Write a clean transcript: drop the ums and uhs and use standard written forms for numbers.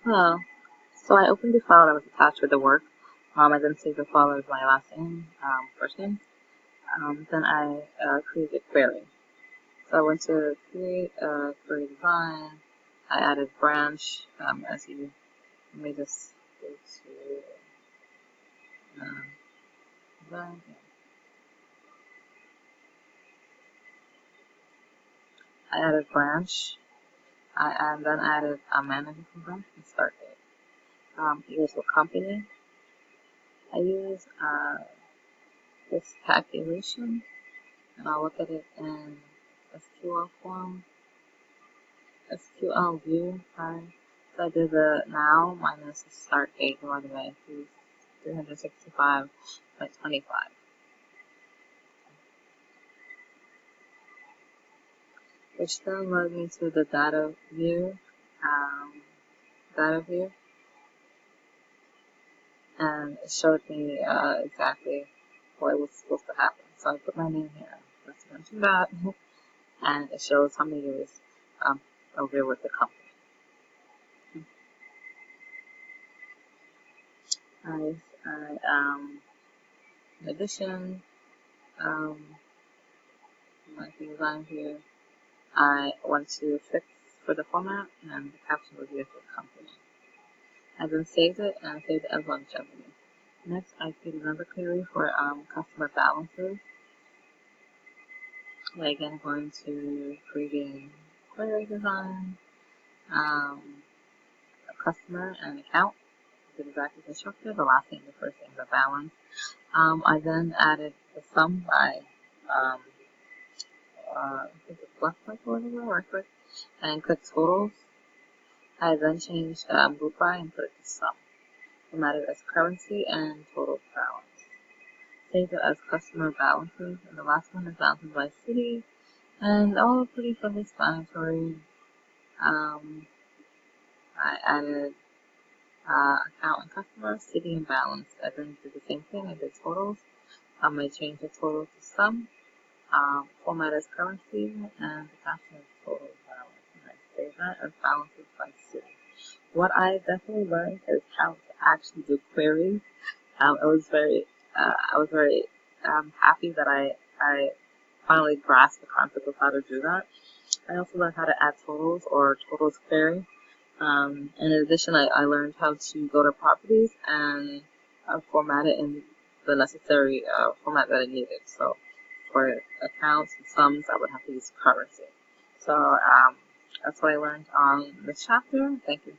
Hello. So I opened the file that was attached with the work. I then saved the file as my last name, first name. Then I created a query. So I went to create query design. I added branch. As you may just go to design. Yeah. I added branch. And then added a manager from branch and start date. Here's what company I use. This calculation. And I'll look at it in SQL form, SQL view, sorry. So I did the now minus the start date divided by 365.25, which then led me to the um, data view, and it showed me exactly what was supposed to happen. So I put my name here, let's mention that, and it shows how many years um, over there with the company. In addition, um, my things on here, I want to fix for the format and the caption will be for the company. I then saved it and saved it as longevity. Next, I created another query for customer balances. Again, going to creating query design, um, a customer and account. Did exactly as instructed. The last name, the first name, the balance. I then added the sum by um, I think it's left click or whatever, right click, and click totals. I then changed group by and put it to sum. Formatted as currency and total balance. Saved it as customer balances, and the last one is balances by city, and all pretty self-explanatory. Um, I added account and customer, city and balance. I then did the same thing. I did totals. I changed the total to sum. Format as currency, and the caption is total balance. And I save that as balances by city. What I definitely learned is how to actually do queries. I was very happy that I finally grasped the concept of how to do that. I also learned how to add totals or totals query. In addition, I learned how to go to properties and format it in the necessary format that I needed. So for accounts and sums, I would have to use currency. So that's what I learned on this chapter. Thank you.